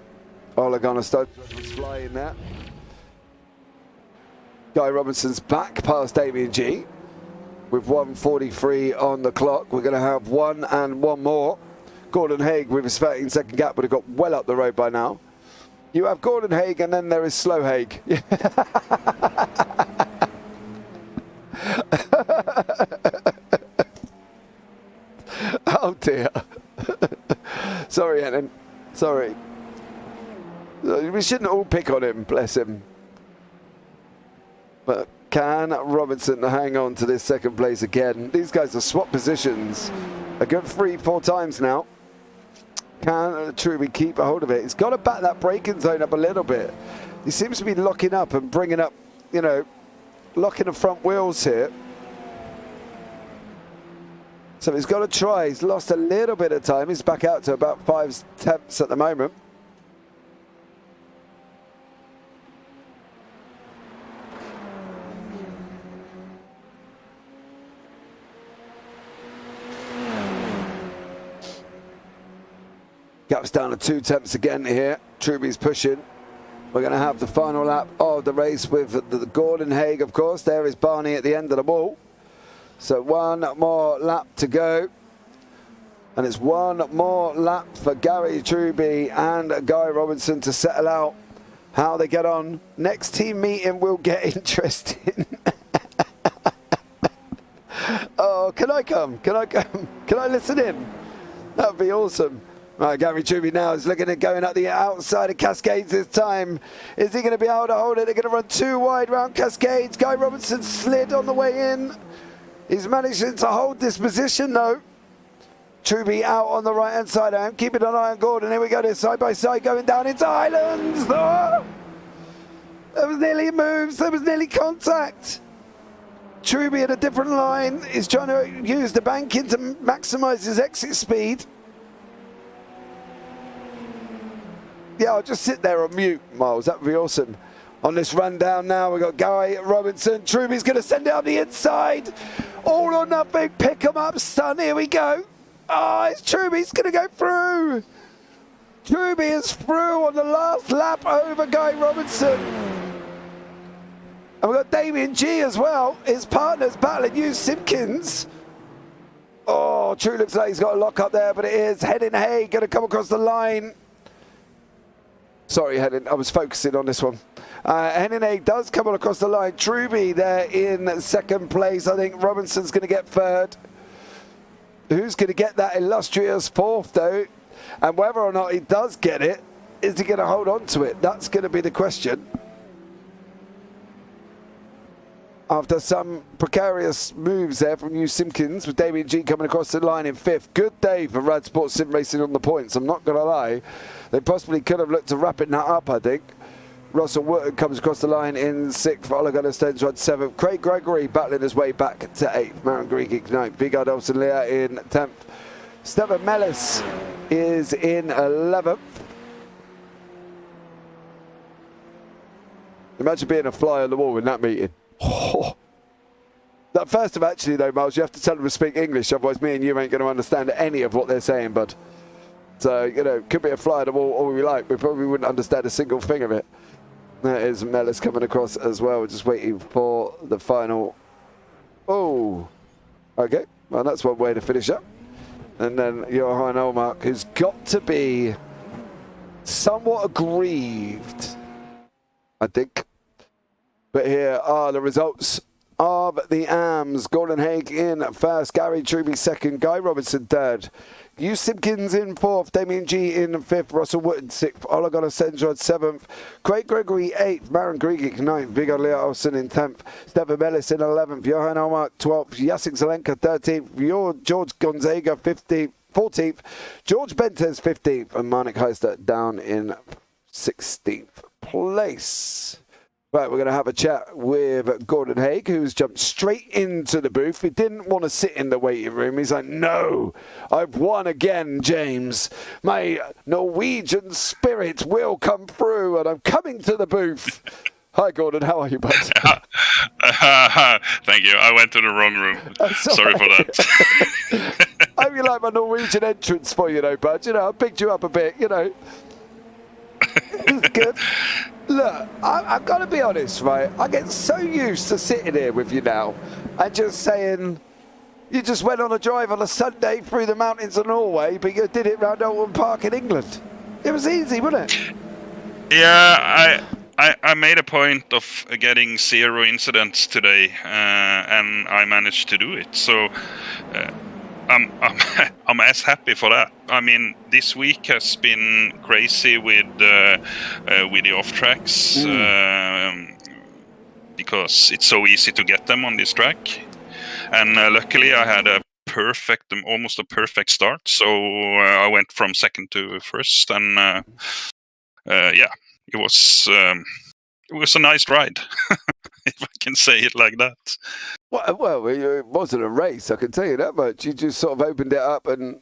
Olegana Stokes was flying there. Guy Robinson's back past Damien G with 1:43 on the clock. We're going to have one and one more. Gordon Haig with his 13-second gap would have got well up the road by now. You have Gordon Haig and then there is Slow Haig. Oh dear. Sorry, Henning. Sorry. We shouldn't all pick on him, bless him. But Can Robinson hang on to this second place again? These guys have swapped positions a good 3-4 times now. Can Truby keep a hold of it? He's got to back that braking zone up a little bit. He seems to be locking up and bringing up, you know, locking the front wheels here. So he's got to try. He's lost a little bit of time. He's back out to about 5/10 at the moment. Gap's down to 2/10 again here. Truby's pushing. We're going to have the final lap of the race with the Gordon Haig, of course. There is Barney at the end of the wall. So one more lap to go. And it's one more lap for Gary Truby and Guy Robinson to settle out how they get on. Next team meeting will get interesting. Oh, can I come? Can I come? Can I listen in? That would be awesome. Right, Gary Truby now is looking at going up the outside of Cascades this time. Is he going to be able to hold it? They're going to run too wide round Cascades. Guy Robinson slid on the way in. He's managing to hold this position though. Truby out on the right hand side. I'm keeping an eye on Gordon. Here we go, they're side by side going down into Islands. Oh! There was nearly moves. There was nearly contact. Truby at a different line. He's trying to use the banking to maximise his exit speed. Yeah, I'll just sit there on mute, Miles. That would be awesome. On this rundown now, we've got Guy Robinson. Truby's going to send it up the inside. All or nothing. Pick him up, son. Here we go. Oh, it's Truby's going to go through. Truby is through on the last lap over Guy Robinson. And we've got Damien G as well. His partner's battling Hugh Simpkins. Oh, True looks like he's got a lock up there, but it is Henning Hay going to come across the line. Sorry, Henning, I was focusing on this one. Henning Hay does come across the line. Truby there in second place. I think Robinson's going to get third. Who's going to get that illustrious fourth, though? And whether or not he does get it, is he going to hold on to it? That's going to be the question. After some precarious moves there from Hugh Simpkins, with Damien G coming across the line in fifth. Good day for Rad Sports Sim Racing on the points. I'm not going to lie. They possibly could have looked to wrapping that up, I think. Russell Wood comes across the line in sixth. Oligana Stensrod seventh. Craig Gregory battling his way back to eighth. Marin Grigic ninth. Vigard Olsen Lear in 10th. Stefan Mellis is in 11th. Imagine being a fly on the wall in that meeting. Oh. That first of actually though, Miles, you have to tell them to speak English, otherwise me and you ain't going to understand any of what they're saying, bud. So, you know, could be a fly on the wall all we like, we probably wouldn't understand a single thing of it. There is Mellis coming across as well. We're just waiting for the final. Oh, okay. Well, that's one way to finish up. And then Johan Olmark, who's got to be somewhat aggrieved, I think. But here are the results of the AMs. Gordon Haig in first, Gary Truby second, Guy Robinson third, Hugh Simpkins in fourth, Damien G in fifth, Russell Wood sixth, Oligana Stensrod seventh, Craig Gregory eighth, Marin Grigic ninth, Vigard Lear Olsen in 10th, Stefan Mellis in 11th, Johan Olmark 12th, Jacek Zelenka 13th, George Gonzaga 14th, George Bentes 15th, and Marnik Heister down in 16th place. Right, we're going to have a chat with Gordon Haig, who's jumped straight into the booth. He didn't want to sit in the waiting room. He's like, no, I've won again, James. My Norwegian spirit will come through, and I'm coming to the booth. Hi, Gordon. How are you, bud? Thank you. I went to the wrong room. Sorry for that. I hope you like my Norwegian entrance for you, though, bud. You know, I picked you up a bit, you know. It's good. Look, I've got to be honest, right? I get so used to sitting here with you now and just saying, you just went on a drive on a Sunday through the mountains of Norway, but you did it round Oulton Park in England. It was easy, wasn't it? Yeah, I made a point of getting 0 incidents today, and I managed to do it. So I'm as happy for that. I mean, this week has been crazy with the off tracks. because it's so easy to get them on this track. And luckily I had almost a perfect start. So I went from second to first, and it was a nice ride, if I can say it like that. Well, it wasn't a race, I can tell you that much. You just sort of opened it up and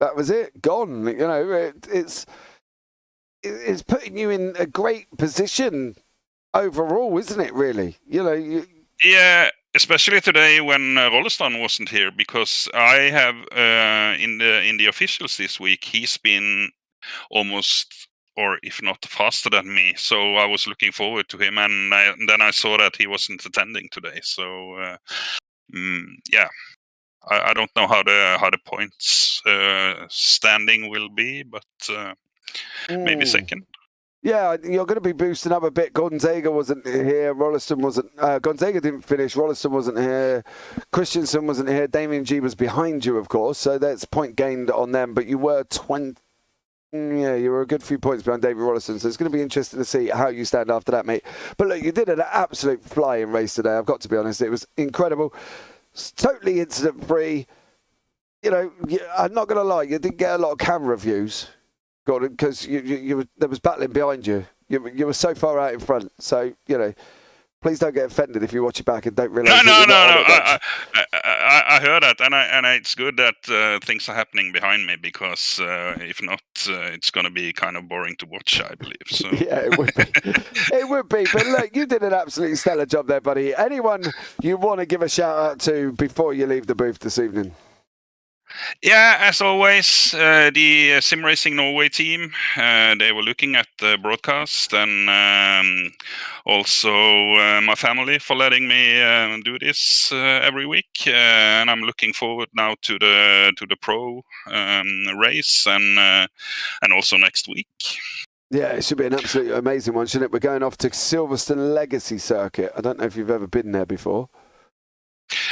that was it, gone. You know, it's putting you in a great position overall, isn't it, really? You know, Yeah, especially today when Rolleston wasn't here, because I have in the officials this week, he's been almost, or if not faster than me. So I was looking forward to him, and then I saw that he wasn't attending today. So I don't know how the points standing will be, but maybe second. Yeah, you're going to be boosting up a bit. Gonzaga wasn't here. Rolliston wasn't. Gonzaga didn't finish. Rolliston wasn't here. Christensen wasn't here. Damien G was behind you, of course. So that's point gained on them. But you were 20. Yeah, you were a good few points behind David Rolliston. So it's going to be interesting to see how you stand after that, mate. But look, you did an absolute flying race today. I've got to be honest. It was incredible. It's totally incident free. You know, I'm not going to lie. You didn't get a lot of camera views. Because there was battling behind you. You were so far out in front. So, you know, please don't get offended if you watch it back and don't realise. No. I heard that, and it's good that things are happening behind me, because if not, it's going to be kind of boring to watch, I believe. So yeah, it would be. It would be. But look, you did an absolutely stellar job there, buddy. Anyone you want to give a shout out to before you leave the booth this evening? Yeah, as always, the Sim Racing Norway team, they were looking at the broadcast, and also my family for letting me do this every week. And I'm looking forward now to the pro race, and also next week. Yeah, it should be an absolutely amazing one, shouldn't it? We're going off to Silverstone Legacy Circuit. I don't know if you've ever been there before.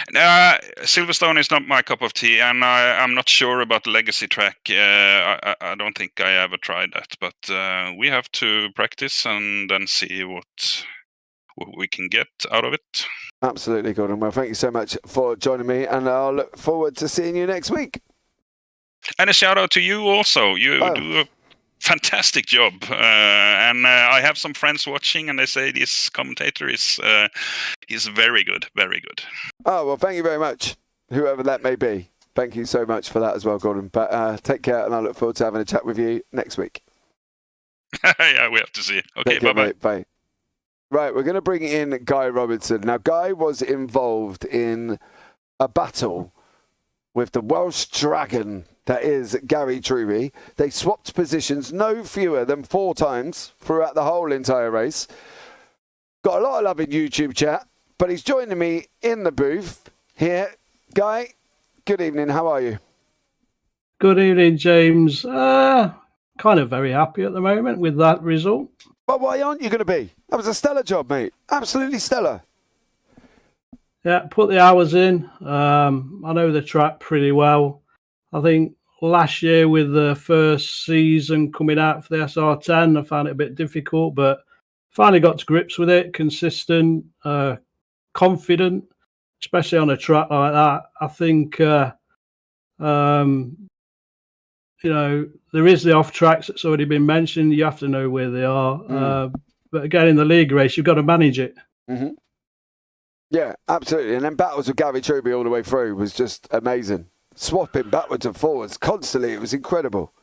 Silverstone is not my cup of tea, and I'm not sure about the legacy track. I don't think I ever tried that, but we have to practice and then see what we can get out of it. Absolutely, Gordon. Well, thank you so much for joining me, and I'll look forward to seeing you next week. And a shout out to you also. You do a fantastic job, and I have some friends watching, and they say this commentator is very good, very good. Oh, well, thank you very much, whoever that may be. Thank you so much for that as well, Gordon. But take care, and I look forward to having a chat with you next week. Yeah, we have to see. Okay, bye-bye. Bye. Right, we're going to bring in Guy Robinson. Now, Guy was involved in a battle with the Welsh Dragon that is Gary Drury. They swapped positions no fewer than 4 times throughout the whole entire race. Got a lot of love in YouTube chat, but he's joining me in the booth here. Guy, good evening. How are you? Good evening, James. Kind of very happy at the moment with that result. But why aren't you going to be? That was a stellar job, mate. Absolutely stellar. Yeah, put the hours in. I know the track pretty well. I think last year with the first season coming out for the SR10, I found it a bit difficult, but finally got to grips with it. Consistent, confident, especially on a track like that. I think, you know, there is the off tracks that's already been mentioned. You have to know where they are. But again, in the league race, you've got to manage it. Mm-hmm. Yeah, absolutely. And then battles with Gary Truby all the way through was just amazing. Swapping backwards and forwards constantly. It was incredible.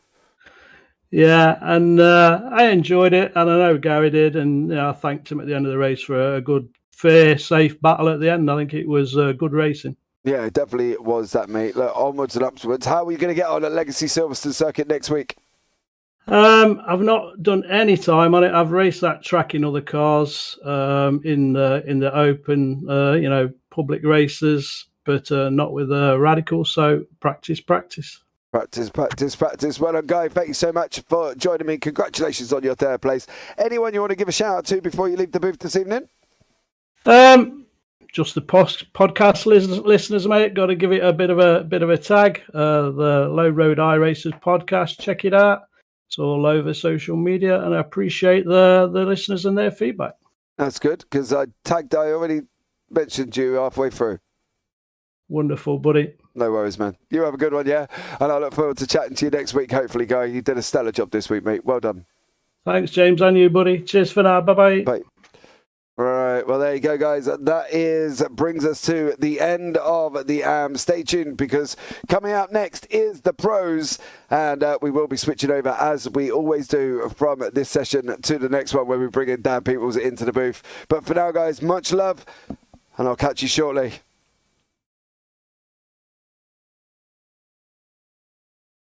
Yeah, and I enjoyed it, and I know Gary did, and you know, I thanked him at the end of the race for a good, fair, safe battle at the end. I think it was good racing. Yeah, it definitely was that, mate. Look, onwards and upwards. How are you going to get on at Legacy Silverstone Circuit next week? I've not done any time on it. I've raced that track in other cars, in the open, you know, public races, but not with Radical. So practice. Practice. Well done, Guy. Thank you so much for joining me. Congratulations on your 3rd place. Anyone you want to give a shout out to before you leave the booth this evening? Just the podcast listeners, mate. Got to give it a bit of a tag. The Low Road iRacers podcast. Check it out. It's all over social media, and I appreciate the listeners and their feedback. That's good, because I already mentioned you halfway through. Wonderful, buddy. No worries, man. You have a good one, yeah? And I look forward to chatting to you next week, hopefully, Guy. You did a stellar job this week, mate. Well done. Thanks, James, and you, buddy. Cheers for now. Bye-bye. Bye. Right, well, there you go, guys. That brings us to the end of the AM. Stay tuned, because coming out next is the pros, and we will be switching over, as we always do, from this session to the next one, where we bring in Dan Peoples into the booth. But for now, guys, much love, and I'll catch you shortly.